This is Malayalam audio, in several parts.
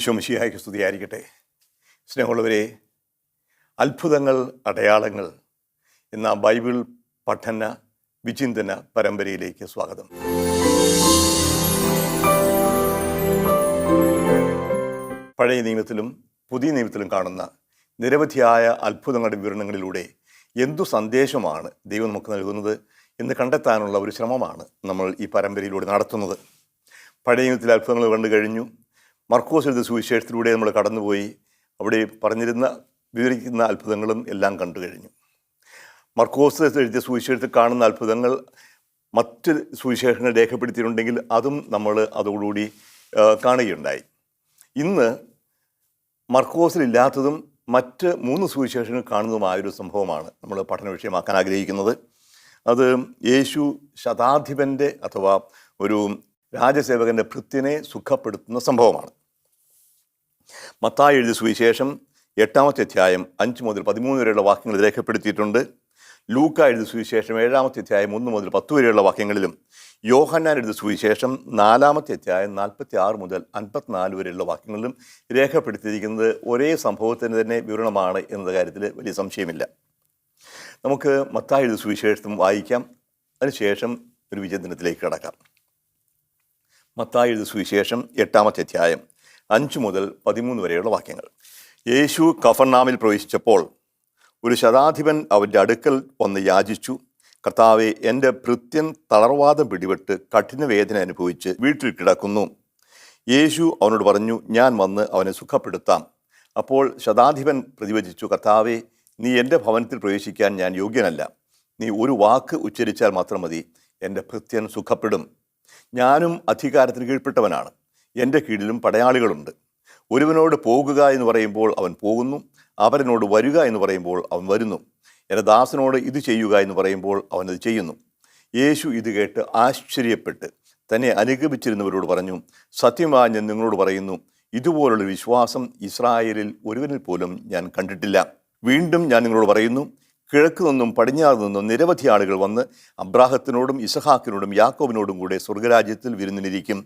ഈശോ മിശിഹായ്ക്ക് സ്തുതിയായിരിക്കട്ടെ. സ്നേഹമുള്ളവരെ, അത്ഭുതങ്ങൾ, അടയാളങ്ങൾ എന്ന ബൈബിൾ പഠന വിചിന്തന പരമ്പരയിലേക്ക് സ്വാഗതം. പഴയ നിയമത്തിലും പുതിയ നിയമത്തിലും കാണുന്ന നിരവധിയായ അത്ഭുതങ്ങളുടെ വിവരണങ്ങളിലൂടെ എന്തു സന്ദേശമാണ് ദൈവം നമുക്ക് നൽകുന്നത് എന്ന് കണ്ടെത്താനുള്ള ഒരു ശ്രമമാണ് നമ്മൾ ഈ പരമ്പരയിലൂടെ നടത്തുന്നത്. പഴയ നിയമത്തിലെ അത്ഭുതങ്ങൾ കണ്ടു കഴിഞ്ഞു. മർക്കോസ് എഴുതിയ സുവിശേഷത്തിലൂടെ നമ്മൾ കടന്നുപോയി അവിടെ പറഞ്ഞിരുന്ന വിവരിക്കുന്ന അത്ഭുതങ്ങളും എല്ലാം കണ്ടു കഴിഞ്ഞു. മർക്കോസ് എഴുതിയ സുവിശേഷത്തിൽ കാണുന്ന അത്ഭുതങ്ങൾ മറ്റ് സുവിശേഷങ്ങൾ രേഖപ്പെടുത്തിയിട്ടുണ്ടെങ്കിൽ അതും നമ്മൾ അതോടുകൂടി കാണുകയുണ്ടായി. ഇന്ന് മർക്കോസിലില്ലാത്തതും മറ്റ് 3 സുവിശേഷങ്ങൾ കാണുന്നതുമായൊരു സംഭവമാണ് നമ്മൾ പഠന വിഷയമാക്കാൻ ആഗ്രഹിക്കുന്നത്. അത് യേശു ശതാധിപൻ്റെ അഥവാ ഒരു രാജസേവകൻ്റെ ഭൃത്യനെ സുഖപ്പെടുത്തുന്ന സംഭവമാണ്. മത്തായി എഴുതിയ സുവിശേഷം 8-ാമത്തെ അധ്യായം 5 മുതൽ 13 വരെയുള്ള വാക്യങ്ങൾ രേഖപ്പെടുത്തിയിട്ടുണ്ട്. ലൂക്ക എഴുതിയ സുവിശേഷം 7-ാമത്തെ അധ്യായം 1 മുതൽ 10 വരെയുള്ള വാക്യങ്ങളിലും യോഹന്നാൻ എഴുതിയ സുവിശേഷം 4-ാമത്തെ അധ്യായം 46 മുതൽ 54 വരെയുള്ള വാക്യങ്ങളിലും രേഖപ്പെടുത്തിയിരിക്കുന്നത് ഒരേ സംഭവത്തിന് തന്നെ വിവരണമാണ് എന്ന കാര്യത്തിൽ വലിയ സംശയമില്ല. നമുക്ക് മത്തായി എഴുതിയ സുവിശേഷത്തും വായിക്കാം. അതിനുശേഷം ഒരു വിചിന്തനത്തിലേക്ക് കടക്കാം. മത്തായി എഴുതിയ സുവിശേഷം 8-ാമത്തെ അധ്യായം 5 മുതൽ 13 വരെയുള്ള വാക്യങ്ങൾ. യേശു കഫർനാമിൽ പ്രവേശിച്ചപ്പോൾ ഒരു ശതാധിപൻ അവൻ്റെ അടുക്കൽ വന്ന് യാചിച്ചു, കർത്താവേ, എൻ്റെ ഭൃത്യൻ തളർവാദം പിടിപെട്ട് കഠിന വേദന അനുഭവിച്ച് വീട്ടിൽ കിടക്കുന്നു. യേശു അവനോട് പറഞ്ഞു, ഞാൻ വന്ന് അവനെ സുഖപ്പെടുത്താം. അപ്പോൾ ശതാധിപൻ പ്രതിവചിച്ചു, കർത്താവേ, നീ എൻ്റെ ഭവനത്തിൽ പ്രവേശിക്കാൻ ഞാൻ യോഗ്യനല്ല. നീ ഒരു വാക്ക് ഉച്ചരിച്ചാൽ മാത്രം മതി, എൻ്റെ ഭൃത്യൻ സുഖപ്പെടും. ഞാനും അധികാരത്തിന് കീഴ്പ്പെട്ടവനാണ്, എൻ്റെ കീഴിലും പടയാളികളുണ്ട്. ഒരുവനോട് പോകുക എന്ന് പറയുമ്പോൾ അവൻ പോകുന്നു, അവരനോട് വരിക എന്ന് പറയുമ്പോൾ അവൻ വരുന്നു. എൻ്റെ ദാസനോട് ഇത് ചെയ്യുക എന്ന് പറയുമ്പോൾ അവനത് ചെയ്യുന്നു. യേശു ഇത് കേട്ട് ആശ്ചര്യപ്പെട്ട് തന്നെ അനുഗമിച്ചിരുന്നവരോട് പറഞ്ഞു, സത്യമായി ഞാൻ നിങ്ങളോട് പറയുന്നു, ഇതുപോലുള്ള വിശ്വാസം ഇസ്രായേലിൽ ഒരുവനിൽ പോലും ഞാൻ കണ്ടിട്ടില്ല. വീണ്ടും ഞാൻ നിങ്ങളോട് പറയുന്നു, കിഴക്ക് നിന്നും പടിഞ്ഞാറ് നിന്നും നിരവധി ആളുകൾ വന്ന് അബ്രാഹത്തിനോടും ഇസഹാക്കിനോടും യാക്കോബിനോടും കൂടെ സ്വർഗരാജ്യത്തിൽ വിരുന്നിനിരിക്കും.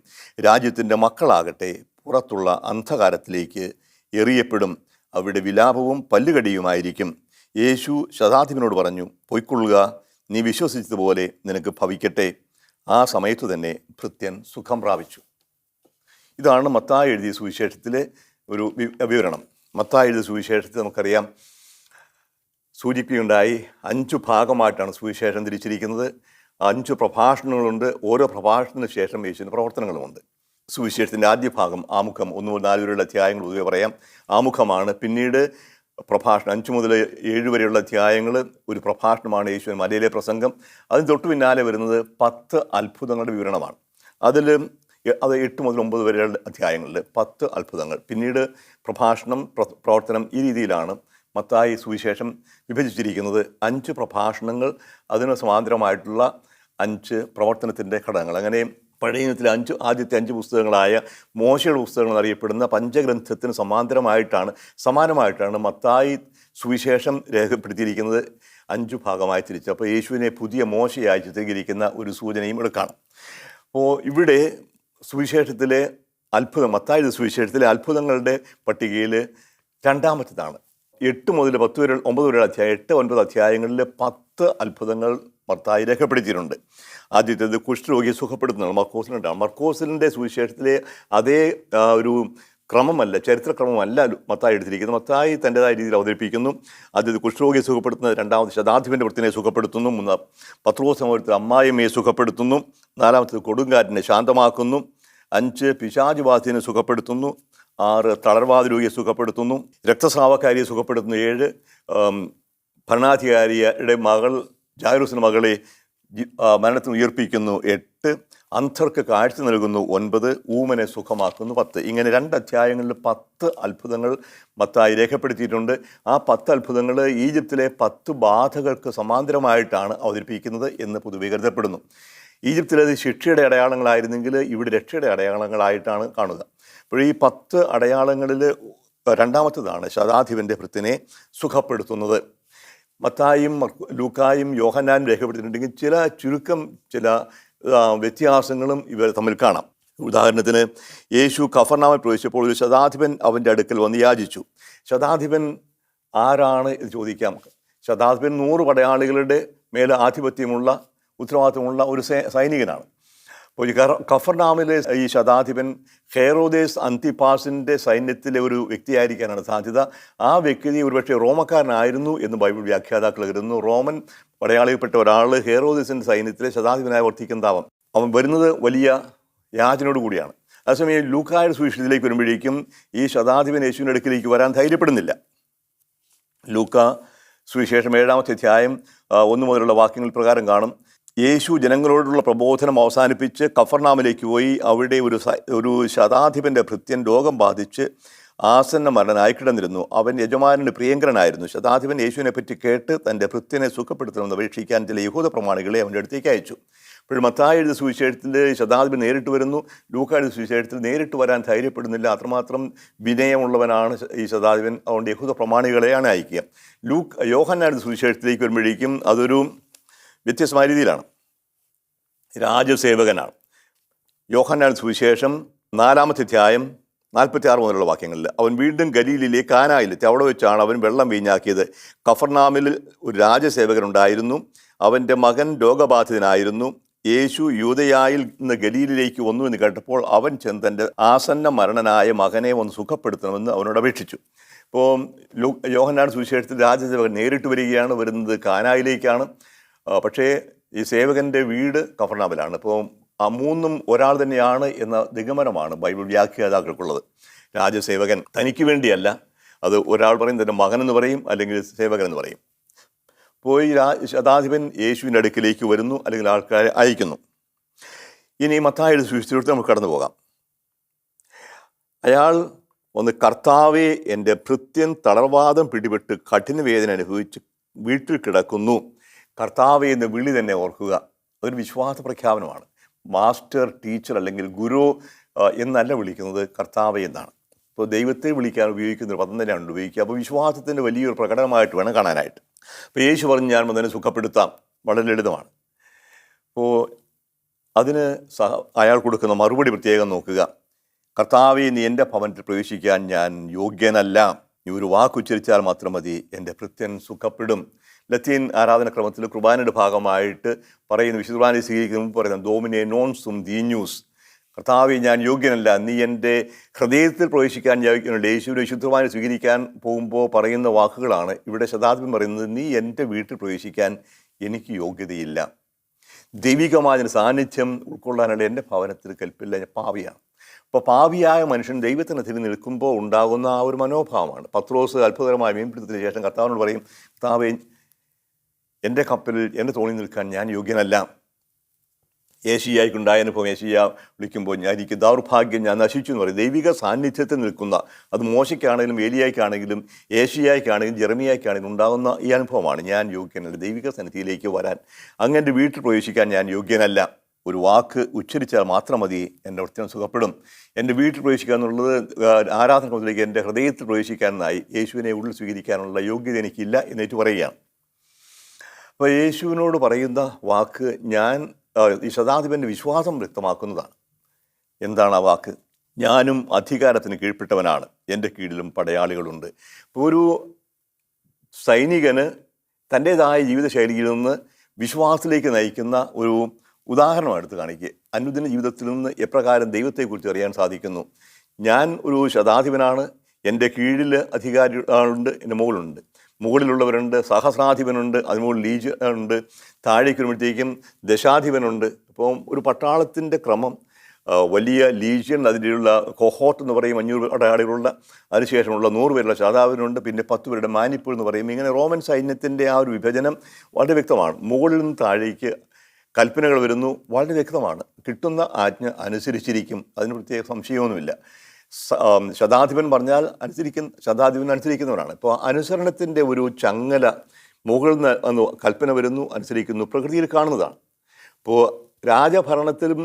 രാജ്യത്തിൻ്റെ മക്കളാകട്ടെ പുറത്തുള്ള അന്ധകാരത്തിലേക്ക് എറിയപ്പെടും. അവിടെ വിലാപവും പല്ലുകടിയുമായിരിക്കും. യേശു ശതാധിപനോട് പറഞ്ഞു, പൊയ്ക്കൊള്ളുക, നീ വിശ്വസിച്ചതുപോലെ നിനക്ക് ഭവിക്കട്ടെ. ആ സമയത്തു തന്നെ ഭൃത്യൻ സുഖം പ്രാപിച്ചു. ഇതാണ് മത്തായി എഴുതിയ സുവിശേഷത്തിലെ ഒരു വിവരണം. മത്തായി എഴുതിയ സുവിശേഷത്തിൽ നമുക്കറിയാം, സൂചിപ്പിക്കുകയുണ്ടായി 5 ഭാഗമായിട്ടാണ് സുവിശേഷം തിരിച്ചിരിക്കുന്നത്. 5 പ്രഭാഷണങ്ങളുണ്ട്. ഓരോ പ്രഭാഷണത്തിന് ശേഷം യേശുവിൻ്റെ പ്രവർത്തനങ്ങളുമുണ്ട്. സുവിശേഷത്തിൻ്റെ ആദ്യ ഭാഗം ആമുഖം 1 മുതൽ 4 വരെയുള്ള അധ്യായങ്ങൾ പൊതുവെ പറയാം ആമുഖമാണ്. പിന്നീട് പ്രഭാഷണം 5 മുതൽ 7 വരെയുള്ള അധ്യായങ്ങൾ ഒരു പ്രഭാഷണമാണ്, യേശുവിൻ മലയിലെ പ്രസംഗം. അതിന് തൊട്ടു പിന്നാലെ വരുന്നത് 10 അത്ഭുതങ്ങളുടെ വിവരണമാണ്. അത് 8 മുതൽ 9 വരെയുള്ള അധ്യായങ്ങളിൽ 10 അത്ഭുതങ്ങൾ. പിന്നീട് പ്രഭാഷണം, പ്രവർത്തനം, ഈ രീതിയിലാണ് മത്തായി സുവിശേഷം വിഭജിച്ചിരിക്കുന്നത്. 5 പ്രഭാഷണങ്ങൾ, അതിന് സമാന്തരമായിട്ടുള്ള 5 പ്രവർത്തനത്തിൻ്റെ ഘടകങ്ങൾ. അങ്ങനെ പഴയ നിയമത്തിലെ ആദ്യത്തെ 5 പുസ്തകങ്ങളായ മോശയുടെ പുസ്തകങ്ങൾ എന്നറിയപ്പെടുന്ന പഞ്ചഗ്രന്ഥത്തിന് സമാനമായിട്ടാണ് മത്തായി സുവിശേഷം രേഖപ്പെടുത്തിയിരിക്കുന്നത്. 5 ഭാഗമായി തിരിച്ചു. അപ്പോൾ യേശുവിനെ പുതിയ മോശയായി ചിത്രീകരിക്കുന്ന ഒരു സൂചനയും എടുക്കണം. അപ്പോൾ ഇവിടെ സുവിശേഷത്തിലെ മത്തായി സുവിശേഷത്തിലെ അത്ഭുതങ്ങളുടെ പട്ടികയിൽ 2-ാമത്തേതാണ്. 8 മുതൽ 10 വരെ 9 വരെയുള്ള അധ്യായം 8-9 അധ്യായങ്ങളിൽ 10 അത്ഭുതങ്ങൾ മത്തായി രേഖപ്പെടുത്തിയിട്ടുണ്ട്. ആദ്യത്തേത് കുഷ്ഠരോഗിയെ സുഖപ്പെടുത്തുന്നതാണ്. മർക്കോസിൻ്റെ സുവിശേഷത്തിലെ അതേ ഒരു ക്രമമല്ല, ചരിത്രക്രമമല്ല മത്തായി എടുത്തിരിക്കുന്നത്. മത്തായി തൻ്റെതായ രീതിയിൽ അവതരിപ്പിക്കുന്നു. ആദ്യത്തെ കുഷ്ഠരോഗിയെ സുഖപ്പെടുത്തുന്നത്, 2-ാമത് ശതാധിപൻ്റെ വൃത്തിനെ സുഖപ്പെടുത്തുന്നു, 3 പത്രോസ് സമൂഹത്തിൽ അമ്മായിയമ്മയെ സുഖപ്പെടുത്തുന്നു, 4-ാമത്തേത് കൊടുങ്കാറ്റിനെ ശാന്തമാക്കുന്നു, 5 പിശാചുബാധിതനെ സുഖപ്പെടുത്തുന്നു, 6 തളർവാദ രോഗിയെ സുഖപ്പെടുത്തുന്നു, രക്തസ്രാവക്കാരിയെ സുഖപ്പെടുത്തുന്നു, 7 ഭരണാധികാരിയുടെ മകൾ ജായിറൂസിൻ്റെ മകളെ മരണത്തിന് ഉയർപ്പിക്കുന്നു, 8 അന്ധർക്ക് കാഴ്ച നൽകുന്നു, 9 ഊമനെ സുഖമാക്കുന്നു, 10. ഇങ്ങനെ 2 അധ്യായങ്ങളിൽ 10 അത്ഭുതങ്ങൾ മത്തായി രേഖപ്പെടുത്തിയിട്ടുണ്ട്. ആ 10 അത്ഭുതങ്ങൾ ഈജിപ്തിലെ 10 ബാധകൾക്ക് സമാന്തരമായിട്ടാണ് അവതരിപ്പിക്കുന്നത് എന്ന് പൊതുവെ കരുതപ്പെടുന്നു. ഈജിപ്തിലത് ശിക്ഷയുടെ അടയാളങ്ങളായിരുന്നെങ്കിൽ ഇവിടെ രക്ഷയുടെ അടയാളങ്ങളായിട്ടാണ് കാണുക. അപ്പോൾ ഈ 10 അടയാളങ്ങളിൽ 2-ാമത്തേതാണ് ശതാധിപൻ്റെ ഭൃത്യനെ സുഖപ്പെടുത്തുന്നത്. മത്തായും ലൂക്കായും യോഹന്നാനും രേഖപ്പെടുത്തിയിട്ടുണ്ടെങ്കിൽ ചില വ്യത്യാസങ്ങളും ഇവർ തമ്മിൽ കാണാം. ഉദാഹരണത്തിന് യേശു കഫർനാമിൽ പ്രവേശിച്ചപ്പോൾ ഒരു ശതാധിപൻ അവൻ്റെ അടുക്കൽ വന്ന് യാചിച്ചു. ശതാധിപൻ ആരാണ് എന്ന് ചോദിക്കാം. ശതാധിപൻ 100 പടയാളികളുടെ മേലെ ആധിപത്യമുള്ള ഉത്തരവാദിത്വമുള്ള ഒരു സൈനികനാണ്. അപ്പോൾ ഈ കഫർനാമിലെ ഈ ശതാധിപൻ ഹെറോദേസ് അന്തിപ്പാസിൻ്റെ സൈന്യത്തിലെ ഒരു വ്യക്തിയായിരിക്കാനാണ് സാധ്യത. ആ വ്യക്തി ഒരുപക്ഷെ റോമക്കാരനായിരുന്നു എന്ന് ബൈബിൾ വ്യാഖ്യാതാക്കൾ കരുതുന്നു. റോമൻ പടയാളിയിൽപ്പെട്ട ഒരാൾ ഹെറോദേസിൻ്റെ സൈന്യത്തിലെ ശതാധിപനായി വർത്തിക്കുന്നതാവാം. അവൻ വരുന്നത് വലിയ യാചനയോട് കൂടിയാണ്. അതേസമയം ലൂക്കായുടെ സുവിശേഷത്തിലേക്ക് വരുമ്പോഴേക്കും ഈ ശതാധിപൻ യേശുവിൻ്റെ അടുക്കിലേക്ക് വരാൻ ധൈര്യപ്പെടുന്നില്ല. ലൂക്ക സുവിശേഷം 7-ാമത്തെ അധ്യായം 1 മുതലുള്ള വാക്യങ്ങൾ പ്രകാരം കാണും. യേശു ജനങ്ങളോടുള്ള പ്രബോധനം അവസാനിപ്പിച്ച് കഫർനാമിലേക്ക് പോയി. അവിടെ ഒരു ശതാധിപൻ്റെ ഭൃത്യൻ രോഗം ബാധിച്ച് ആസന്ന മരണനായി കിടന്നിരുന്നു. അവൻ യജമാനന് പ്രിയങ്കരനായിരുന്നു. ശതാധിപൻ യേശുവിനെ പറ്റി കേട്ട് തൻ്റെ ഭൃത്യനെ സുഖപ്പെടുത്തണമെന്ന് അപേക്ഷിക്കാൻ ചില യഹൂദ പ്രമാണികളെ അവൻ്റെ അടുത്തേക്ക് അയച്ചു. ഇപ്പോൾ മത്തായി എഴുതിയ സുവിശേഷത്തിൽ ശതാധിപൻ നേരിട്ട് വരുന്നു. ലൂക്കാ എഴുതിയ സുവിശേഷത്തിൽ നേരിട്ട് വരാൻ ധൈര്യപ്പെടുന്നില്ല. അത്രമാത്രം വിനയമുള്ളവനാണ് ഈ ശതാധിപൻ. അതുകൊണ്ട് യഹൂദ പ്രമാണികളെയാണ് അയക്കുക. യോഹന്നാൻ എഴുതിയ സുവിശേഷത്തിലേക്ക് വരുമ്പോഴേക്കും അതൊരു വ്യത്യസ്തമായ രീതിയിലാണ്. രാജസേവകനാണ്. യോഹന്നാൻ സുവിശേഷം 4-ാമത്തെ അധ്യായം 46 മുതലുള്ള വാക്യങ്ങളിൽ അവൻ വീണ്ടും ഗലീലിലെ കാനായിലെത്തി. അവിടെ വെച്ചാണ് അവൻ വെള്ളം വീഞ്ഞാക്കിയത്. കഫർനാമിൽ ഒരു രാജസേവകനുണ്ടായിരുന്നു. അവൻ്റെ മകൻ രോഗബാധിതനായിരുന്നു. യേശു യൂദയായിൽ നിന്ന് ഗലീലിലേക്ക് വന്നു എന്ന് കേട്ടപ്പോൾ അവൻ ചെന്ന് തൻ്റെ ആസന്ന മരണനായ മകനെ ഒന്ന് സുഖപ്പെടുത്തണമെന്ന് അവനോട് അപേക്ഷിച്ചു. ഇപ്പോൾ യോഹന്നാൻ സുവിശേഷത്തിൽ രാജസേവകൻ നേരിട്ട് വരുന്നത് കാനായിലേക്കാണ്. പക്ഷേ ഈ സേവകൻ്റെ വീട് കഫർനാമിലാണ്. ഇപ്പോൾ ആ 3 ഒരാൾ തന്നെയാണ് എന്ന നിഗമനമാണ് ബൈബിൾ വ്യാഖ്യാതാക്കൾക്കുള്ളത്. രാജസേവകൻ തനിക്ക് വേണ്ടിയല്ല, അത് ഒരാൾ പറയും തൻ്റെ മകനെന്ന് പറയും, അല്ലെങ്കിൽ സേവകൻ എന്ന് പറയും. പോയി ശതാധിപൻ യേശുവിൻ്റെ അടുക്കിലേക്ക് വരുന്നു, അല്ലെങ്കിൽ ആൾക്കാരെ അയക്കുന്നു. ഇനി മത്തായിയുടെ സുവിശേഷത്തിലൂടെ നമുക്ക് കടന്നു പോകാം. അയാൾ കർത്താവേ, എൻ്റെ ഭൃത്യൻ തളർവാദം പിടിപെട്ട് കഠിന വേദന അനുഭവിച്ച് വീട്ടിൽ കിടക്കുന്നു. കർത്താവേ എന്ന വിളി തന്നെ ഓർക്കുക. അതൊരു വിശ്വാസ പ്രഖ്യാപനമാണ്. മാസ്റ്റർ, ടീച്ചർ അല്ലെങ്കിൽ ഗുരു എന്നല്ല വിളിക്കുന്നത്, കർത്താവേ എന്നാണ്. ഇപ്പോൾ ദൈവത്തെ വിളിക്കാൻ ഉപയോഗിക്കുന്ന ഒരു പദം തന്നെയാണ് ഉപയോഗിക്കുക. അപ്പോൾ വിശ്വാസത്തിൻ്റെ വലിയൊരു പ്രകടനമായിട്ട് വേണം കാണാനായിട്ട്. അപ്പോൾ യേശു പറഞ്ഞ് ഞാൻ വന്നതിനെ സുഖപ്പെടുത്താം, വളരെ ലളിതമാണ്. അപ്പോൾ അതിന് അയാൾ കൊടുക്കുന്ന മറുപടി പ്രത്യേകം നോക്കുക. കർത്താവേ, നീ എൻ്റെ ഭവനത്തിൽ പ്രവേശിക്കാൻ ഞാൻ യോഗ്യനല്ല. നീ ഒരു വാക്കുച്ചരിച്ചാൽ മാത്രം മതി, എൻ്റെ ഭൃത്യൻ സുഖപ്പെടും. ലത്തീൻ ആരാധനക്രമത്തിൽ കുർബാനയുടെ ഭാഗമായിട്ട് പറയുന്ന വിശുദ്ധ കുർബാനയെ സ്വീകരിക്കുമ്പോൾ പറയുന്നത് ഡോമിനെ നോൺ സും ദീന്യൂസ്. കർത്താവേ, ഞാൻ യോഗ്യനല്ല, നീ എൻ്റെ ഹൃദയത്തിൽ പ്രവേശിക്കാൻ യോഗ്യനല്ല. യേശുവിനെ വിശുദ്ധ കുർബാന സ്വീകരിക്കാൻ പോകുമ്പോൾ പറയുന്ന വാക്കുകളാണ് ഇവിടെ ശതാധിപൻ പറയുന്നത്. നീ എൻ്റെ വീട്ടിൽ പ്രവേശിക്കാൻ എനിക്ക് യോഗ്യതയില്ല. ദൈവികമായ സാന്നിധ്യം ഉൾക്കൊള്ളാനുള്ള എൻ്റെ ഭവനത്തിൽ കൽപ്പില്ല, ഞാൻ പാപിയാണ്. അപ്പോൾ പാപിയായ മനുഷ്യൻ ദൈവത്തിന് തിരി നിൽക്കുമ്പോൾ ഉണ്ടാകുന്ന ആ ഒരു മനോഭാവമാണ്. പത്രോസ് അത്ഭുതകരമായ മീൻപിടുത്തത്തിന് ശേഷം കർത്താവിനോട് പറയും, കർത്താവേ, എൻ്റെ കപ്പലിൽ എൻ്റെ തോണി നിൽക്കാൻ ഞാൻ യോഗ്യനല്ല. ഏശയ്യായിക്കുണ്ടായ അനുഭവം, ഏശയ്യ വിളിക്കുമ്പോൾ എനിക്ക് ദൗർഭാഗ്യം, ഞാൻ നശിച്ചു എന്ന് പറയും. ദൈവിക സാന്നിധ്യത്തിൽ നിൽക്കുന്ന, അത് മോശയ്ക്കാണെങ്കിലും ഏലിയായ്ക്കാണെങ്കിലും ഏശയ്യായ്ക്കാണെങ്കിലും ജെറമിയായ്ക്കാണെങ്കിലും ഉണ്ടാകുന്ന ഈ അനുഭവമാണ്. ഞാൻ യോഗ്യനല്ല ദൈവിക സന്നിധിയിലേക്ക് വരാൻ, അങ്ങനെ വീട്ടിൽ പ്രവേശിക്കാൻ ഞാൻ യോഗ്യനല്ല. ഒരു വാക്ക് ഉച്ചരിച്ചാൽ മാത്രം മതി, എൻ്റെ വൃത്തിയും സുഖപ്പെടും. എൻ്റെ വീട്ടിൽ പ്രവേശിക്കുക എന്നുള്ളത് ആരാധനക്രമത്തിലേക്ക് എൻ്റെ ഹൃദയത്തിൽ പ്രവേശിക്കാനായി യേശുവിനെ ഉള്ളിൽ സ്വീകരിക്കാനുള്ള യോഗ്യത എനിക്കില്ല എന്നേറ്റ് പറയുകയാണ്. അപ്പോൾ യേശുവിനോട് പറയുന്ന വാക്ക് ഈ ശതാധിപൻ്റെ വിശ്വാസം വ്യക്തമാക്കുന്നതാണ്. എന്താണ് ആ വാക്ക്? ഞാനും അധികാരത്തിന് കീഴ്പ്പെട്ടവനാണ്, എൻ്റെ കീഴിലും പടയാളികളുണ്ട്. ഇപ്പോൾ ഒരു സൈനികന് തൻ്റേതായ ജീവിതശൈലിയിൽ നിന്ന് വിശ്വാസത്തിലേക്ക് നയിക്കുന്ന ഒരു ഉദാഹരണം എടുത്ത് കാണിക്കുക. അനുദിന ജീവിതത്തിൽ നിന്ന് എപ്രകാരം ദൈവത്തെക്കുറിച്ച് അറിയാൻ സാധിക്കുന്നു. ഞാൻ ഒരു ശതാധിപനാണ്, എൻ്റെ കീഴിൽ അധികാരികളുണ്ട്, എൻ്റെ മുകളിലുള്ളവരുണ്ട്, സഹസ്രാധിപനുണ്ട്, അതിനുമുകളിൽ ലീജനുണ്ട്, താഴേക്ക് വരുമ്പോഴത്തേക്കും ദശാധിപനുണ്ട്. ഇപ്പോൾ ഒരു പട്ടാളത്തിൻ്റെ ക്രമം, വലിയ ലീജിയൻ, അതിലുള്ള കൊഹോട്ട് എന്ന് പറയും 500 പടയാളികളുള്ള, അതിനുശേഷമുള്ള 100 പേരുള്ള ശതാധിപനുണ്ട്, പിന്നെ 10 പേരുടെ മാനിപ്പൂൾ എന്ന് പറയും. ഇങ്ങനെ റോമൻ സൈന്യത്തിൻ്റെ ആ ഒരു വിഭജനം വളരെ വ്യക്തമാണ്. മുകളിൽ നിന്ന് താഴേക്ക് കൽപ്പനകൾ വരുന്നു, വളരെ വ്യക്തമാണ്. കിട്ടുന്ന ആജ്ഞ അനുസരിച്ചിരിക്കും, അതിന് പ്രത്യേക സംശയമൊന്നുമില്ല. ശതാധിപൻ പറഞ്ഞാൽ ശതാധിപൻ അനുസരിക്കുന്നവരാണ്. ഇപ്പോൾ അനുസരണത്തിൻ്റെ ഒരു ചങ്ങല മുകളിൽ നിന്ന് കൽപ്പന വരുന്നു, അനുസരിക്കുന്നു, പ്രകൃതിയിൽ കാണുന്നതാണ്. ഇപ്പോൾ രാജഭരണത്തിലും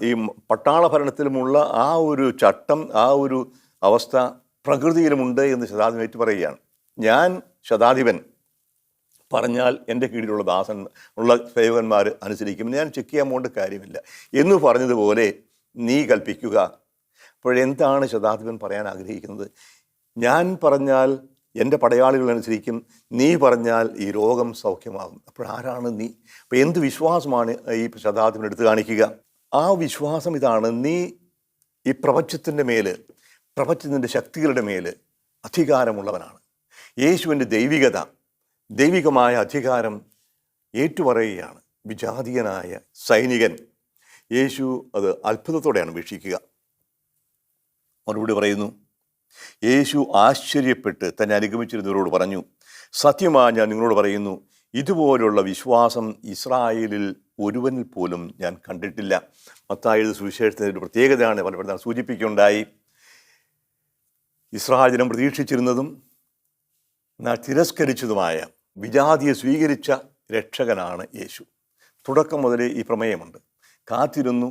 ഈ പട്ടാള ഭരണത്തിലുമുള്ള ആ ഒരു ചട്ടം, ആ ഒരു അവസ്ഥ പ്രകൃതിയിലുമുണ്ട് എന്ന് ശതാധിപൻ ഏറ്റു പറയുകയാണ്. ഞാൻ ശതാധിപൻ പറഞ്ഞാൽ എൻ്റെ കീഴിലുള്ള സേവകന്മാർ അനുസരിക്കും, ഞാൻ ചെക്ക് ചെയ്യാൻ പോകേണ്ട കാര്യമില്ല എന്ന് പറഞ്ഞതുപോലെ നീ കൽപ്പിക്കുക. അപ്പോഴെന്താണ് ശതാധിപൻ പറയാൻ ആഗ്രഹിക്കുന്നത്? ഞാൻ പറഞ്ഞാൽ എൻ്റെ പടയാളികൾ അനുസരിക്കും, നീ പറഞ്ഞാൽ ഈ രോഗം സൗഖ്യമാകും. അപ്പോഴാരാണ് നീ? അപ്പോൾ എന്ത് വിശ്വാസമാണ് ഈ ശതാധിപൻ എടുത്തു കാണിക്കുക? ആ വിശ്വാസം ഇതാണ്: നീ ഈ പ്രപഞ്ചത്തിൻ്റെ മേൽ, പ്രപഞ്ചത്തിൻ്റെ ശക്തികളുടെ മേൽ അധികാരമുള്ളവനാണ്. യേശുവിൻ്റെ ദൈവികമായ അധികാരം ഏറ്റുപറയുകയാണ് വിജാതീയനായ സൈനികൻ. യേശു അത് അത്ഭുതത്തോടെയാണ് വീക്ഷിക്കുക. മറുപടി പറയുന്നു, യേശു ആശ്ചര്യപ്പെട്ട് തന്നെ അനുഗമിച്ചിരുന്നവരോട് പറഞ്ഞു, സത്യമായി ഞാൻ നിങ്ങളോട് പറയുന്നു, ഇതുപോലുള്ള വിശ്വാസം ഇസ്രായേലിൽ ഒരുവനിൽ പോലും ഞാൻ കണ്ടിട്ടില്ല. മത്തായി സുവിശേഷത്തിൻ്റെ ഒരു പ്രത്യേകതയാണ് പലപ്പോഴും സൂചിപ്പിക്കുകയുണ്ടായി. ഇസ്രായേൽ ജനം പ്രതീക്ഷിച്ചിരുന്നതും എന്നാൽ തിരസ്കരിച്ചതുമായ വിജാതിയെ സ്വീകരിച്ച രക്ഷകനാണ് യേശു. തുടക്കം മുതലേ ഈ പ്രമേയമുണ്ട്. കാത്തിരുന്നു,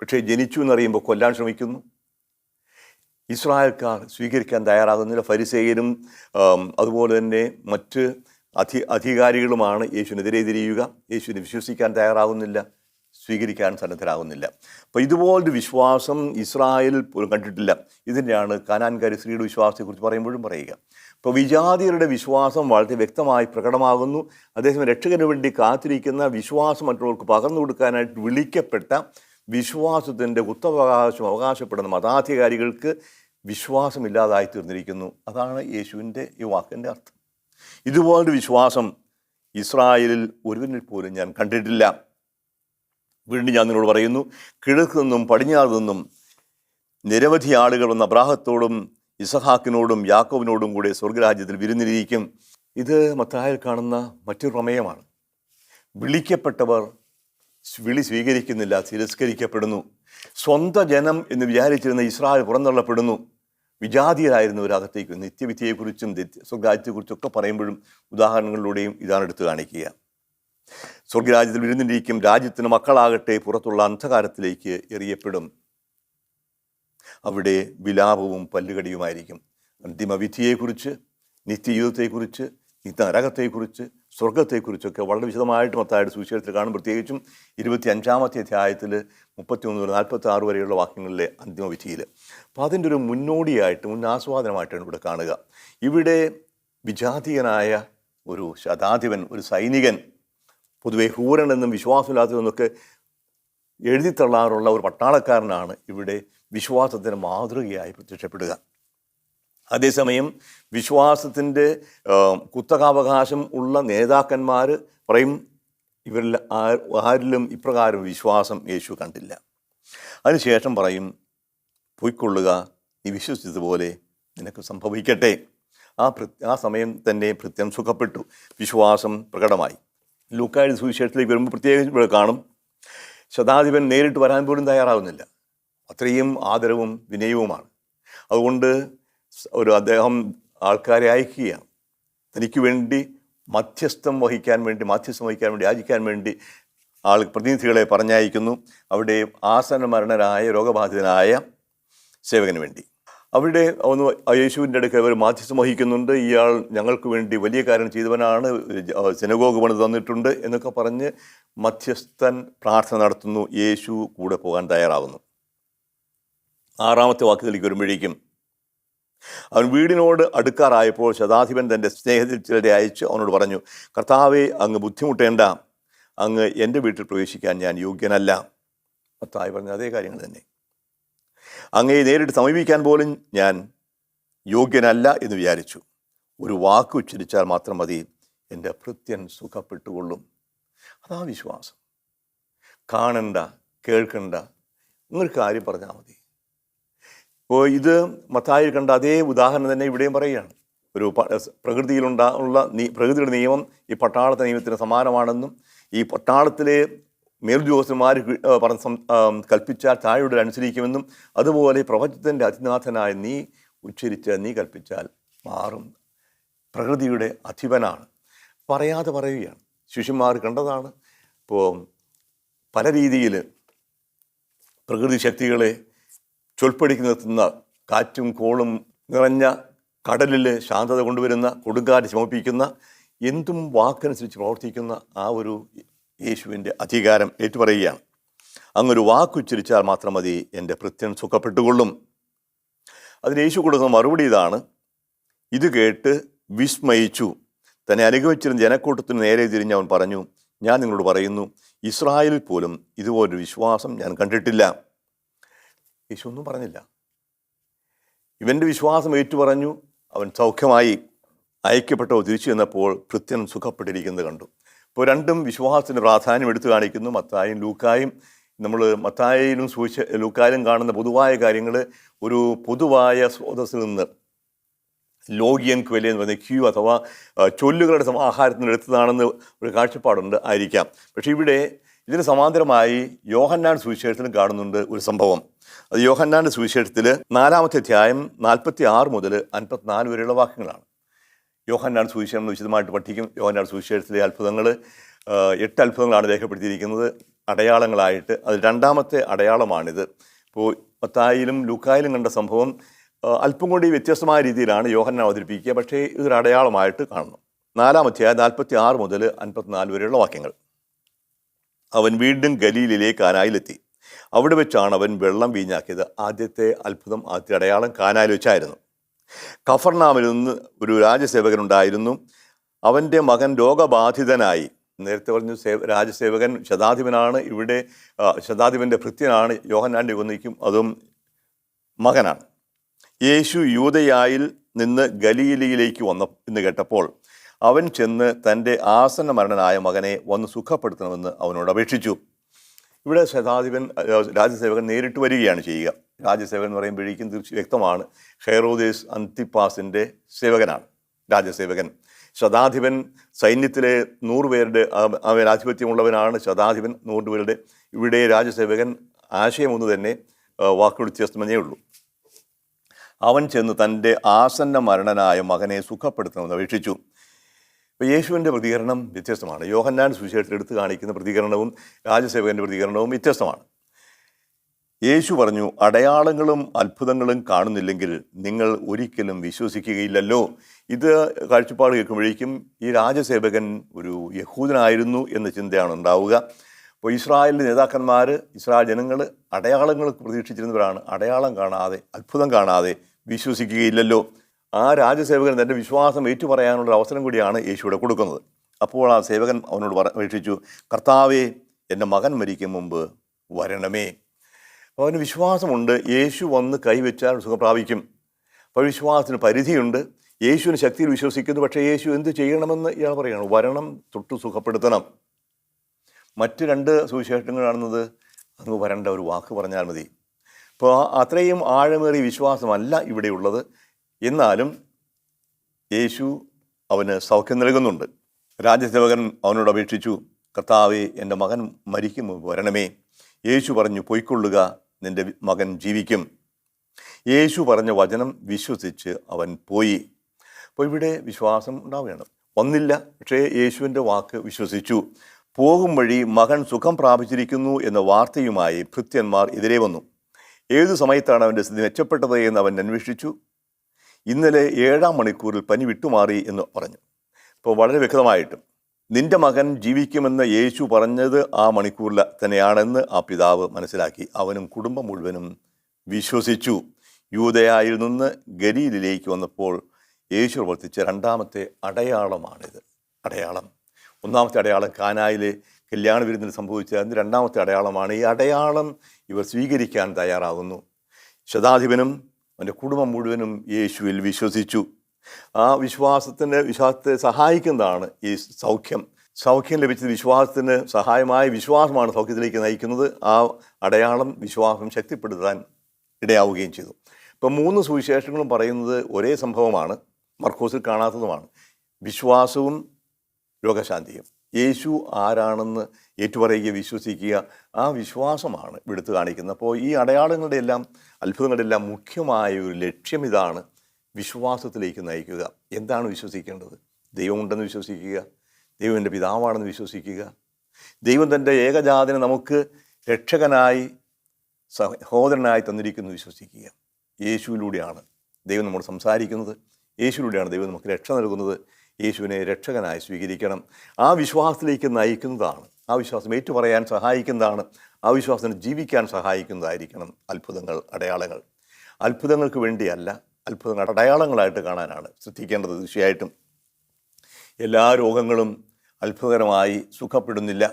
പക്ഷേ ജനിച്ചു എന്നറിയുമ്പോൾ കൊല്ലാൻ ശ്രമിക്കുന്നു. ഇസ്രായേൽക്കാർ സ്വീകരിക്കാൻ തയ്യാറാകുന്നില്ല. ഫരിസേയരും അതുപോലെ തന്നെ മറ്റ് അധികാരികളുമാണ് യേശുവിനെതിരെ തിരിയുക. യേശുവിനെ വിശ്വസിക്കാൻ തയ്യാറാകുന്നില്ല, സ്വീകരിക്കാൻ സന്നദ്ധരാകുന്നില്ല. അപ്പോൾ ഇതുപോലൊരു വിശ്വാസം ഇസ്രായേലിൽ പോലും കണ്ടിട്ടില്ല. ഇതിൻ്റെയാണ് കാനാൻകാരി സ്ത്രീയുടെ വിശ്വാസത്തെക്കുറിച്ച് പറയുമ്പോഴും പറയുക. അപ്പോൾ വിജാതിയരുടെ വിശ്വാസം വളരെ വ്യക്തമായി പ്രകടമാകുന്നു. അതേസമയം രക്ഷകന് വേണ്ടി കാത്തിരിക്കുന്ന വിശ്വാസം മറ്റുള്ളവർക്ക് പകർന്നു കൊടുക്കാനായിട്ട് വിളിക്കപ്പെട്ട വിശ്വാസത്തിൻ്റെ അവകാശപ്പെടുന്ന മതാധികാരികൾക്ക് വിശ്വാസമില്ലാതായി തീർന്നിരിക്കുന്നു. അതാണ് യേശുവിൻ്റെ ഈ വാക്കിൻ്റെ അർത്ഥം. ഇതുപോലൊരു വിശ്വാസം ഇസ്രായേലിൽ ഒരുവനിൽ പോലും ഞാൻ കണ്ടിട്ടില്ല. വീണ്ടും ഞാൻ നിങ്ങളോട് പറയുന്നു, കിഴക്ക് നിന്നും പടിഞ്ഞാറ് നിന്നും നിരവധി ആളുകൾ വന്ന് അബ്രാഹത്തോടും ഇസഹാക്കിനോടും യാക്കോബിനോടും കൂടെ സ്വർഗരാജ്യത്തിൽ വിരുന്നിരിക്കും. ഇത് മത്തായിൽ കാണുന്ന മറ്റൊരു പ്രമേയമാണ്. വിളിക്കപ്പെട്ടവർ വിളി സ്വീകരിക്കുന്നില്ല, തിരസ്കരിക്കപ്പെടുന്നു. സ്വന്തം ജനം എന്ന് വിചാരിച്ചിരുന്ന ഇസ്രായേൽ പുറന്തള്ളപ്പെടുന്നു. വിജാതീയരായിരുന്നവരകത്തേക്ക് നിത്യവിധിയെക്കുറിച്ചും സ്വർഗരാജ്യത്തെക്കുറിച്ചൊക്കെ പറയുമ്പോഴും ഉദാഹരണങ്ങളിലൂടെയും ഇതാണ് എടുത്തു കാണിക്കുക. സ്വർഗരാജ്യത്തിൽ വിരുന്നിരിക്കും, രാജ്യത്തിന് മക്കളാകട്ടെ പുറത്തുള്ള അന്ധകാരത്തിലേക്ക് എറിയപ്പെടും. അവിടെ വിലാപവും പല്ലുകടിയുമായിരിക്കും. അന്തിമവിധിയെക്കുറിച്ച്, നിത്യജീവിതത്തെക്കുറിച്ച്, നരകത്തെക്കുറിച്ച്, സ്വർഗത്തെക്കുറിച്ചൊക്കെ വളരെ വിശദമായിട്ട് മത്തായിയുടെ സുവിശേഷത്തിൽ കാണും. പ്രത്യേകിച്ചും 25-ാമത്തെ അധ്യായത്തിൽ 31 മുതൽ 46 വരെയുള്ള വാക്യങ്ങളിലെ അന്തിമവിധിയിൽ. അപ്പോൾ അതിൻ്റെ ഒരു മുന്നോടിയായിട്ട്, മുന്നാസ്വാദനമായിട്ടാണ് ഇവിടെ കാണുക. ഇവിടെ വിജാതീയനായ ഒരു ശതാധിപൻ, ഒരു സൈനികൻ, പൊതുവെ ഹൂരനെന്നും വിശ്വാസമില്ലാത്തതെന്നൊക്കെ എഴുതിത്തള്ളാറുള്ള ഒരു പട്ടാളക്കാരനാണ് ഇവിടെ വിശ്വാസത്തിന് മാതൃകയായി പ്രത്യക്ഷപ്പെടുക. അതേസമയം വിശ്വാസത്തിൻ്റെ കുത്തകാവകാശം ഉള്ള നേതാക്കന്മാർ പറയും, ഇവരിൽ ആരിലും ഇപ്രകാരം വിശ്വാസം യേശു കണ്ടില്ല. അതിനുശേഷം പറയും, പൊയ്ക്കൊള്ളുക, നീ വിശ്വസിച്ചതുപോലെ നിനക്ക് സംഭവിക്കട്ടെ. ആ സമയം തന്നെ ഭൃത്യൻ സുഖപ്പെട്ടു, വിശ്വാസം പ്രകടമായി. ലൂക്കായുടെ സുവിശേഷത്തിലേക്ക് വരുമ്പോൾ പ്രത്യേകിച്ച് ഇവിടെ കാണും, ശതാധിപൻ നേരിട്ട് വരാൻ പോലും തയ്യാറാവുന്നില്ല. അത്രയും ആദരവും വിനയവുമാണ്. അതുകൊണ്ട് അദ്ദേഹം ആൾക്കാരെ അയക്കുകയാണ്. തനിക്ക് വേണ്ടി മാധ്യസ്ഥം വഹിക്കാൻ വേണ്ടി യാചിക്കാൻ വേണ്ടി പ്രതിനിധികളെ പറഞ്ഞയക്കുന്നു. അവിടെ ആസന്നമരണനായ രോഗബാധിതനായ സേവകന് വേണ്ടി. അവിടെ ഒന്ന് യേശുവിൻ്റെ അടുക്കൽ അവർ മാധ്യസ്ഥം വഹിക്കുന്നുണ്ട്. ഇയാൾ ഞങ്ങൾക്ക് വേണ്ടി വലിയ കാര്യം ചെയ്തവനാണ്, സിനഗോഗ് പണിത് തന്നിട്ടുണ്ട് എന്നൊക്കെ പറഞ്ഞ് മധ്യസ്ഥൻ പ്രാർത്ഥന നടത്തുന്നു. യേശു കൂടെ പോകാൻ തയ്യാറാവുന്നു. 6-ാമത്തെ വാക്യത്തിലേക്ക് വരുമ്പോഴേക്കും, അവൻ വീടിനോട് അടുക്കാറായപ്പോൾ ശതാധിപൻ തൻ്റെ സ്നേഹത്തിൽ ചിലരെ അയച്ച് അവനോട് പറഞ്ഞു, കർത്താവെ, അങ്ങ് ബുദ്ധിമുട്ടേണ്ട, അങ്ങ് എൻ്റെ വീട്ടിൽ പ്രവേശിക്കാൻ ഞാൻ യോഗ്യനല്ല. കർത്താവ് പറഞ്ഞ അതേ കാര്യങ്ങൾ തന്നെ. അങ്ങയെ നേരിട്ട് സമീപിക്കാൻ പോലും ഞാൻ യോഗ്യനല്ല എന്ന് വിചാരിച്ചു. ഒരു വാക്ക് ഉച്ചരിച്ചാൽ മാത്രം മതി, എൻ്റെ ഭൃത്യൻ സുഖപ്പെട്ടുകൊള്ളും. അതാ വിശ്വാസം. കാണണ്ട, കേൾക്കണ്ട, ഒരു കാര്യം പറഞ്ഞാൽ മതി. ഇപ്പോൾ ഇത് മത്തായിൽ കണ്ട അതേ ഉദാഹരണം തന്നെ ഇവിടെയും പറയുകയാണ്. ഒരു പ്രകൃതിയുടെ നിയമം ഈ പട്ടാളത്തെ നിയമത്തിന് സമാനമാണെന്നും ഈ പട്ടാളത്തിലെ മേലുദ്യോഗസ്ഥന്മാർ കൽപ്പിച്ചാൽ താഴെയുടെ അനുസരിക്കുമെന്നും അതുപോലെ പ്രപഞ്ചത്തിൻ്റെ അതിനാഥനായ നീ കൽപ്പിച്ചാൽ മാറും. പ്രകൃതിയുടെ അധിപനാണ്. പറയാതെ പറയുകയാണ്. ശിഷ്യന്മാർ കണ്ടതാണ്. ഇപ്പോൾ പല രീതിയിൽ പ്രകൃതി ശക്തികളെ ചൊൽപ്പടിക്ക് നിർത്തുന്ന, കാറ്റും കോളും നിറഞ്ഞ കടലിൽ ശാന്തത കൊണ്ടുവരുന്ന, കൊടുങ്കാറ്റ് ശമിപ്പിക്കുന്ന, എന്തും വാക്കനുസരിച്ച് പ്രവർത്തിക്കുന്ന ആ ഒരു യേശുവിൻ്റെ അധികാരം ഏറ്റുപറയുകയാണ്. അങ്ങൊരു വാക്കുച്ചരിച്ചാൽ മാത്രം മതി, എൻ്റെ ഭൃത്യൻ സുഖപ്പെട്ടുകൊള്ളും. അതിന് യേശു കൊടുക്കുന്ന മറുപടി ഇതാണ്: ഇത് കേട്ട് വിസ്മയിച്ചു തന്നെ അനുഗമിച്ചിരുന്ന ജനക്കൂട്ടത്തിന് നേരെ തിരിഞ്ഞ് അവൻ പറഞ്ഞു, ഞാൻ നിങ്ങളോട് പറയുന്നു, ഇസ്രായേലിൽ പോലും ഇതുപോലൊരു വിശ്വാസം ഞാൻ കണ്ടിട്ടില്ല. യേശു ഒന്നും പറഞ്ഞില്ല. ഇവൻ്റെ വിശ്വാസം ഏറ്റുപറഞ്ഞു. അവൻ സൗഖ്യമായി. അയക്കപ്പെട്ടവ തിരിച്ചു ചെന്നപ്പോൾ ഭൃത്യൻ സുഖപ്പെട്ടിരിക്കുന്നത് കണ്ടു. ഇപ്പോൾ രണ്ടും വിശ്വാസത്തിൻ്റെ പ്രാധാന്യം എടുത്തു കാണിക്കുന്നു. മത്തായും ലൂക്കായും. നമ്മൾ മത്തായിലും ലൂക്കായിലും കാണുന്ന പൊതുവായ കാര്യങ്ങൾ ഒരു പൊതുവായ സ്രോതസ്സിൽ നിന്ന് ലോഗിയൻ ക്വെല എന്ന് പറയുന്ന ക്യൂ അഥവാ ചൊല്ലുകളുടെ സമാഹാരത്തിന് എടുത്തതാണെന്ന് ഒരു കാഴ്ചപ്പാടുണ്ട്, ആയിരിക്കാം. പക്ഷേ ഇവിടെ ഇതിന് സമാന്തരമായി യോഹന്നാൻ സുവിശേഷത്തിലും കാണുന്നുണ്ട് ഒരു സംഭവം. അത് യോഹന്നാൻ്റെ സുവിശേഷത്തിൽ 4-ാമത്തെ അധ്യായം 46 മുതൽ 54 വരെയുള്ള വാക്യങ്ങളാണ്. യോഹന്നാൻ സുവിശേഷം വിശദമായിട്ട് പഠിക്കും. യോഹന്നാൻ സുവിശേഷത്തിലെ അത്ഭുതങ്ങൾ 8 അത്ഭുതങ്ങളാണ് രേഖപ്പെടുത്തിയിരിക്കുന്നത് അടയാളങ്ങളായിട്ട്. അതിൽ 2-ാമത്തെ അടയാളമാണിത്. ഇപ്പോൾ മത്തായിലും ലൂക്കായിലും കണ്ട സംഭവം അല്പം കൂടി വ്യത്യസ്തമായ രീതിയിലാണ് യോഹന്നാൻ അവതരിപ്പിക്കുക. പക്ഷേ ഇതൊരു അടയാളമായിട്ട് കാണുന്നു. 4-ാം അധ്യായം 46 മുതൽ 54 വരെയുള്ള വാക്യങ്ങൾ. അവൻ വീണ്ടും ഗലീലിലെ കാനായിലെത്തി. അവിടെ വെച്ചാണ് അവൻ വെള്ളം വീഞ്ഞാക്കിയത്. ആദ്യത്തെ അത്ഭുതം, ആദ്യത്തെ അടയാളം കാനായിൽ വെച്ചായിരുന്നു. കഫർനാമിൽ നിന്ന് ഒരു രാജസേവകനുണ്ടായിരുന്നു. അവൻ്റെ മകൻ രോഗബാധിതനായി. നേരത്തെ പറഞ്ഞു രാജസേവകൻ ശതാധിപനാണ്. ഇവിടെ ശതാധിപൻ്റെ ഭൃത്യനാണ്. യോഹന്നാൻ്റെ ഒന്നിക്കും അതും മകനാണ്. യേശു യൂദയായിൽ നിന്ന് ഗലീലയിലേക്ക് വന്ന എന്ന് കേട്ടപ്പോൾ അവൻ ചെന്ന് തൻ്റെ ആസന്ന മരണനായ മകനെ വന്ന് സുഖപ്പെടുത്തണമെന്ന് അവനോട് അപേക്ഷിച്ചു. ഇവിടെ രാജസേവകൻ നേരിട്ട് വരികയാണ് ചെയ്യുക. രാജസേവകൻ എന്ന് പറയുമ്പോഴേക്കും വ്യക്തമാണ്, ഹെറോദേസ് അന്തിപ്പാസിൻ്റെ സേവകനാണ് രാജസേവകൻ. ശതാധിപൻ സൈന്യത്തിലെ 100 പേരുടെ ആധിപത്യമുള്ളവനാണ് ശതാധിപൻ, 100 പേരുടെ. ഇവിടെ രാജസേവകൻ ആശയം ഒന്ന് തന്നെ, വാക്കുകൾ വ്യത്യസ്തമെന്നേ ഉള്ളൂ. അവൻ ചെന്ന് തൻ്റെ ആസന്ന മരണനായ മകനെ സുഖപ്പെടുത്തണമെന്ന് അപേക്ഷിച്ചു. ഇപ്പോൾ യേശുവിൻ്റെ പ്രതികരണം വ്യത്യസ്തമാണ്. യോഹന്നാൻ സുവിശേഷത്തിൽ എടുത്തു കാണിക്കുന്ന പ്രതികരണവും രാജസേവകൻ്റെ പ്രതികരണവും വ്യത്യസ്തമാണ്. യേശു പറഞ്ഞു, അടയാളങ്ങളും അത്ഭുതങ്ങളും കാണുന്നില്ലെങ്കിൽ നിങ്ങൾ ഒരിക്കലും വിശ്വസിക്കുകയില്ലല്ലോ. ഇത് കാഴ്ചപ്പാട് കേൾക്കുമ്പോഴേക്കും ഈ രാജസേവകൻ ഒരു യഹൂദനായിരുന്നു എന്ന ചിന്തയാണ് ഉണ്ടാവുക. അപ്പോൾ ഇസ്രായേലിൻ്റെ നേതാക്കന്മാർ, ഇസ്രായേൽ ജനങ്ങൾ അടയാളങ്ങൾ പ്രതീക്ഷിച്ചിരുന്നവരാണ്. അടയാളം കാണാതെ, അത്ഭുതം കാണാതെ വിശ്വസിക്കുകയില്ലല്ലോ. ആ രാജസേവകൻ തൻ്റെ വിശ്വാസം ഏറ്റുപറയാനുള്ള അവസരം കൂടിയാണ് യേശുവിടെ കൊടുക്കുന്നത്. അപ്പോൾ ആ സേവകൻ അവനോട് അപേക്ഷിച്ചു, കർത്താവേ, എൻ്റെ മകൻ മരിക്കും മുമ്പ് വരണമേ. അപ്പോൾ അവന് വിശ്വാസമുണ്ട്, യേശു വന്ന് കൈവച്ചാൽ സുഖം പ്രാപിക്കും. അപ്പോൾ വിശ്വാസത്തിന് പരിധിയുണ്ട്. യേശുവിന് ശക്തിയിൽ വിശ്വസിക്കുന്നു. പക്ഷേ യേശു എന്ത് ചെയ്യണമെന്ന് ഇയാൾ പറയുകയാണ്, വരണം, തൊട്ട് സുഖപ്പെടുത്തണം. മറ്റ് 2 സുവിശേഷങ്ങൾ കാണുന്നത് അങ്ങ് വരേണ്ട, ഒരു വാക്ക് പറഞ്ഞാൽ മതി. അപ്പോൾ അത്രയും ആഴമേറിയ വിശ്വാസമല്ല ഇവിടെയുള്ളത്. എന്നാലും യേശു അവന് സൗഖ്യം നൽകുന്നുണ്ട്. രാജസേവകൻ അവനോട് അപേക്ഷിച്ചു, കർത്താവേ, എൻ്റെ മകൻ മരിക്കും വരണമേ. യേശു പറഞ്ഞു, പൊയ്ക്കൊള്ളുക, നിൻ്റെ മകൻ ജീവിക്കും. യേശു പറഞ്ഞ വചനം വിശ്വസിച്ച് അവൻ പോയി. അപ്പോൾ ഇവിടെ വിശ്വാസം ഉണ്ടാവുകയാണ്. വന്നില്ല, പക്ഷേ യേശുവിൻ്റെ വാക്ക് വിശ്വസിച്ചു. പോകും വഴി മകൻ സുഖം പ്രാപിച്ചിരിക്കുന്നു എന്ന വാർത്തയുമായി ഭൃത്യന്മാർ എതിരെ വന്നു. ഏതു സമയത്താണ് അവൻ്റെ സ്ഥിതി മെച്ചപ്പെട്ടത് എന്ന് അവൻ അന്വേഷിച്ചു. ഇന്നലെ 7-ാം മണിക്കൂറിൽ പനി വിട്ടുമാറി എന്ന് പറഞ്ഞു. ഇപ്പോൾ വളരെ വ്യക്തമായിട്ടും നിന്റെ മകൻ ജീവിക്കുമെന്ന് യേശു പറഞ്ഞത് ആ മണിക്കൂറിൽ തന്നെയാണെന്ന് ആ പിതാവ് മനസ്സിലാക്കി. അവനും കുടുംബം മുഴുവനും വിശ്വസിച്ചു. യൂദയായിൽ നിന്ന് ഗലീലിലേക്ക് വന്നപ്പോൾ യേശു പ്രവർത്തിച്ച 2-ാമത്തെ അടയാളമാണിത്. അടയാളം, 1-ാമത്തെ അടയാളം കാനായിലെ കല്യാണ വിരുന്നിൽ സംഭവിച്ച 2-ാമത്തെ അടയാളമാണ്. ഈ അടയാളം ഇവർ സ്വീകരിക്കാൻ തയ്യാറാകുന്നു. ശതാധിപനും അവൻ്റെ കുടുംബം മുഴുവനും യേശുവിൽ വിശ്വസിച്ചു. ആ വിശ്വാസത്തെ സഹായിക്കുന്നതാണ് ഈ സൗഖ്യം. സൗഖ്യം ലഭിച്ചത് വിശ്വാസത്തിന് സഹായമായ വിശ്വാസമാണ് സൗഖ്യത്തിലേക്ക് നയിക്കുന്നത്. ആ അടയാളം വിശ്വാസം ശക്തിപ്പെടുത്താൻ ഇടയാവുകയും ചെയ്തു. ഇപ്പം 3 സുവിശേഷങ്ങളും പറയുന്നത് ഒരേ സംഭവമാണ്, മർക്കോസിൽ കാണാത്തതുമാണ്. വിശ്വാസവും രോഗശാന്തിയും. യേശു ആരാണെന്ന് ഏറ്റുപറയുക, വിശ്വസിക്കുക, ആ വിശ്വാസമാണ് എടുത്തു കാണിക്കുന്നത്. അപ്പോൾ ഈ അടയാളങ്ങളുടെ എല്ലാം, അത്ഭുതങ്ങളുടെ എല്ലാം മുഖ്യമായ ഒരു ലക്ഷ്യം ഇതാണ്, വിശ്വാസത്തിലേക്ക് നയിക്കുക. എന്താണ് വിശ്വസിക്കേണ്ടത്? ദൈവമുണ്ടെന്ന് വിശ്വസിക്കുക, ദൈവം എൻ്റെ പിതാവാണെന്ന് വിശ്വസിക്കുക, ദൈവം തൻ്റെ ഏകജാതനെ നമുക്ക് രക്ഷകനായി സഹോദരനായി തന്നിരിക്കുന്നു വിശ്വസിക്കുക. യേശുവിലൂടെയാണ് ദൈവം നമ്മോട് സംസാരിക്കുന്നത്, യേശുവിലൂടെയാണ് ദൈവം നമുക്ക് രക്ഷ നൽകുന്നത്. യേശുവിനെ രക്ഷകനായി സ്വീകരിക്കണം. ആ വിശ്വാസത്തിലേക്ക് നയിക്കുന്നതാണ് ആ വിശ്വാസം ഏറ്റുപറയാൻ സഹായിക്കുന്നതാണ്. ആ വിശ്വാസത്തിന് ജീവിക്കാൻ സഹായിക്കുന്നതായിരിക്കണം അത്ഭുതങ്ങൾ, അടയാളങ്ങൾ. അത്ഭുതങ്ങൾക്ക് വേണ്ടിയല്ല, അത്ഭുതങ്ങൾ അടയാളങ്ങളായിട്ട് കാണാനാണ് ശ്രദ്ധിക്കേണ്ടത്. തീർച്ചയായിട്ടും എല്ലാ രോഗങ്ങളും അത്ഭുതകരമായി സുഖപ്പെടുന്നില്ല,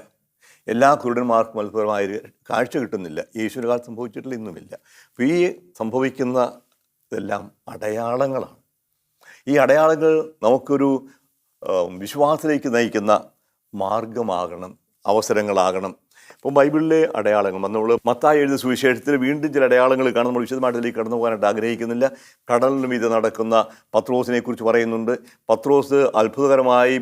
എല്ലാ കുരുടന്മാർക്കും അത്ഭുതമായ കാഴ്ച കിട്ടുന്നില്ല. യേശുവിൻ്റെ കാലത്ത് സംഭവിച്ചിട്ടില്ല, ഇന്നുമില്ല. അപ്പോൾ ഈ സംഭവിക്കുന്ന ഇതെല്ലാം അടയാളങ്ങളാണ്. ഈ അടയാളങ്ങൾ നമുക്കൊരു വിശ്വാസത്തിലേക്ക് നയിക്കുന്ന മാർഗമാകണം, അവസരങ്ങളാകണം. ഇപ്പം ബൈബിളിലെ അടയാളങ്ങൾ നമ്മൾ മത്തായി എഴുതിയ സുവിശേഷത്തിൽ വീണ്ടും ചില അടയാളങ്ങൾ കാണും. നമ്മൾ വിശദമായിട്ട് അതിലേക്ക് കടന്നു പോകാനായിട്ട് ആഗ്രഹിക്കുന്നില്ല. കടലിന് മീതെ നടക്കുന്ന പത്രോസിനെ കുറിച്ച് പറയുന്നുണ്ട്. പത്രോസ് അത്ഭുതകരമായി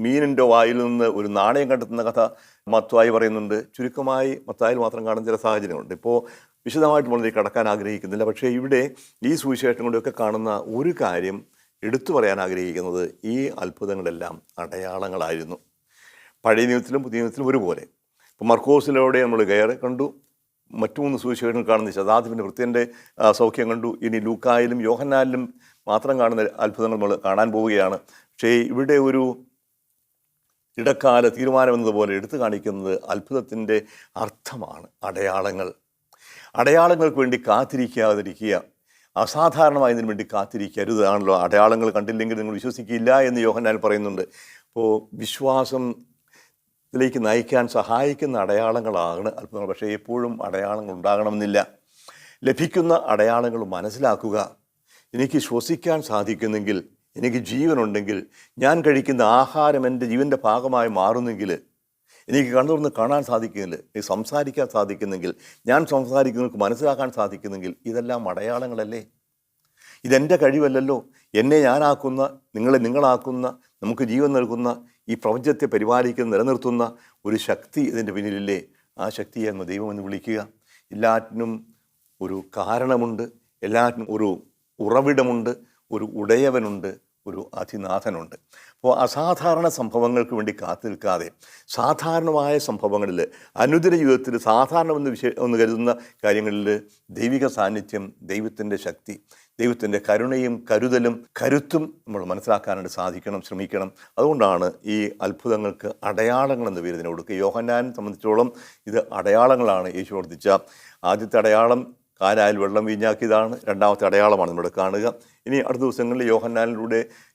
മീനിൻ്റെ വായിൽ നിന്ന് ഒരു നാണയം കണ്ടെത്തുന്ന കഥ മത്തായി പറയുന്നുണ്ട്. ചുരുക്കമായി മത്തായിൽ മാത്രം കാണുന്ന ചില സാഹചര്യങ്ങളുണ്ട്. ഇപ്പോൾ വിശദമായിട്ട് നമ്മളിലേക്ക് കടക്കാൻ ആഗ്രഹിക്കുന്നില്ല. പക്ഷേ ഇവിടെ ഈ സുവിശേഷങ്ങളിലൊക്കെ കാണുന്ന ഒരു കാര്യം എടുത്തു പറയാൻ ആഗ്രഹിക്കുന്നത് ഈ അത്ഭുതങ്ങളെല്ലാം അടയാളങ്ങളായിരുന്നു. പഴയ നിയമത്തിലും പുതിയ നിയമത്തിലും ഒരുപോലെ. ഇപ്പോൾ മർക്കോസിലൂടെ നമ്മൾ കണ്ടു, മറ്റു 3 സുവിശേഷങ്ങൾ കാണുന്ന ശതാധിപൻ്റെ വൃത്യൻ്റെ സൗഖ്യം കണ്ടു. ഇനി ലൂക്കായിലും യോഹന്നാനിലും മാത്രം കാണുന്ന അത്ഭുതങ്ങൾ നമ്മൾ കാണാൻ പോവുകയാണ്. പക്ഷേ ഇവിടെ ഒരു ഇടക്കാല തീരുമാനം എന്നതുപോലെ എടുത്തു കാണിക്കുന്നത് അത്ഭുതത്തിൻ്റെ അർത്ഥമാണ്. അടയാളങ്ങൾ. അടയാളങ്ങൾക്ക് വേണ്ടി കാത്തിരിക്കാതിരിക്കുക, അസാധാരണമായതിനു വേണ്ടി കാത്തിരിക്കരുത് ആണല്ലോ. അടയാളങ്ങൾ കണ്ടില്ലെങ്കിൽ നിങ്ങൾ വിശ്വസിക്കില്ല എന്ന് യോഹന്നാൻ പറയുന്നുണ്ട്. അപ്പോൾ വിശ്വാസത്തിലേക്ക് നയിക്കാൻ സഹായിക്കുന്ന അടയാളങ്ങളാണ് അത്ഭുതങ്ങൾ. പക്ഷേ എപ്പോഴും അടയാളങ്ങൾ ഉണ്ടാകണമെന്നില്ല. ലഭിക്കുന്ന അടയാളങ്ങൾ മനസ്സിലാക്കുക. എനിക്ക് ശ്വസിക്കാൻ സാധിക്കുന്നെങ്കിൽ, എനിക്ക് ജീവനുണ്ടെങ്കിൽ, ഞാൻ കഴിക്കുന്ന ആഹാരം എൻ്റെ ജീവൻ്റെ ഭാഗമായി മാറുന്നെങ്കിൽ, എനിക്ക് കണ്ണുതുറന്ന് കാണാൻ സാധിക്കുന്നില്ല, എനിക്ക് സംസാരിക്കാൻ സാധിക്കുന്നെങ്കിൽ, ഞാൻ സംസാരിക്കുന്നവർക്ക് മനസ്സിലാക്കാൻ സാധിക്കുന്നെങ്കിൽ, ഇതെല്ലാം അടയാളങ്ങളല്ലേ? ഇതെൻ്റെ കഴിവല്ലല്ലോ. എന്നെ ഞാനാക്കുന്ന, നിങ്ങളെ നിങ്ങളാക്കുന്ന, നമുക്ക് ജീവൻ നൽകുന്ന, ഈ പ്രപഞ്ചത്തെ പരിപാലിക്കുന്ന, നിലനിർത്തുന്ന ഒരു ശക്തി ഇതിൻ്റെ പിന്നിലില്ലേ? ആ ശക്തിയെ എന്ന് ദൈവമെന്ന് വിളിക്കുക. എല്ലാറ്റിനും ഒരു കാരണമുണ്ട്, എല്ലാറ്റിനും ഒരു ഉറവിടമുണ്ട്, ഒരു ഉടയവനുണ്ട്, ഒരു അതിനാഥനുണ്ട്. അപ്പോൾ അസാധാരണ സംഭവങ്ങൾക്ക് വേണ്ടി കാത്തു നിൽക്കാതെ സാധാരണമായ സംഭവങ്ങളിൽ, അനുദിന ജീവിതത്തിൽ സാധാരണമെന്ന് കരുതുന്ന കാര്യങ്ങളിൽ ദൈവിക സാന്നിധ്യം, ദൈവത്തിൻ്റെ ശക്തി, ദൈവത്തിൻ്റെ കരുണയും കരുതലും കരുത്തും നമ്മൾ മനസ്സിലാക്കാനായിട്ട് ശ്രമിക്കണം. അതുകൊണ്ടാണ് ഈ അത്ഭുതങ്ങൾക്ക് അടയാളങ്ങൾ എന്ന പേര് ഇതിനെ കൊടുക്കുക. യോഹന്നാനെ സംബന്ധിച്ചോളം ഇത് അടയാളങ്ങളാണ്. യേശു പ്രവർത്തിച്ച ആദ്യത്തെ അടയാളം കാനായിൽ വെള്ളം വീഞ്ഞാക്കിയതാണ്. രണ്ടാമത്തെ അടയാളമാണ് നമ്മുടെ കാണുക. ഇനി അടുത്ത ദിവസങ്ങളിൽ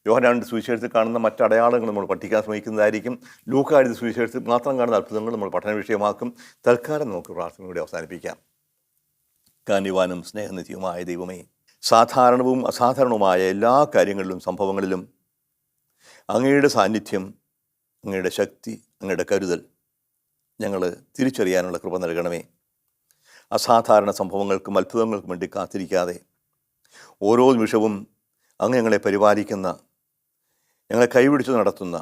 യോഹന്നാൻ്റെ സുവിശേഷത്തിൽ കാണുന്ന മറ്റ് അടയാളങ്ങൾ നമ്മൾ പഠിക്കാൻ ശ്രമിക്കുന്നതായിരിക്കും. ലൂക്കായുടെ സുവിശേഷത്തിൽ മാത്രം കാണുന്ന അത്ഭുതങ്ങൾ നമ്മൾ പഠന വിഷയമാക്കും. തൽക്കാലം നമുക്ക് പ്രാർത്ഥനയോടെ അവസാനിപ്പിക്കാം. കാന്യവാനും സ്നേഹനിധിയുമായ ദൈവമേ, സാധാരണവും അസാധാരണവുമായ എല്ലാ കാര്യങ്ങളിലും സംഭവങ്ങളിലും അങ്ങയുടെ സാന്നിധ്യം, അങ്ങയുടെ ശക്തി, അങ്ങയുടെ കരുതൽ ഞങ്ങൾ തിരിച്ചറിയാനുള്ള കൃപ നൽകണമേ. അസാധാരണ സംഭവങ്ങൾക്കും അത്ഭുതങ്ങൾക്കും വേണ്ടി കാത്തിരിക്കാതെ ഓരോ നിമിഷവും അങ്ങ് ഞങ്ങളെ പരിപാലിക്കുന്ന, ഞങ്ങളെ കൈപിടിച്ച് നടത്തുന്ന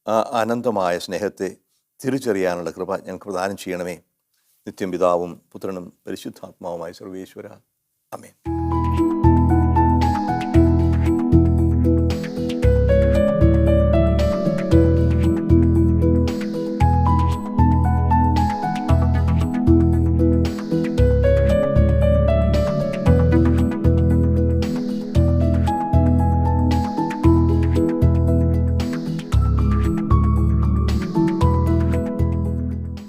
ആ അനന്തമായ സ്നേഹത്തെ തിരിച്ചറിയാനുള്ള കൃപ ഞങ്ങൾക്ക് പ്രദാനം ചെയ്യണമേ. നിത്യം പിതാവും പുത്രനും പരിശുദ്ധാത്മാവുമായ സർവേശ്വര. ആമേൻ.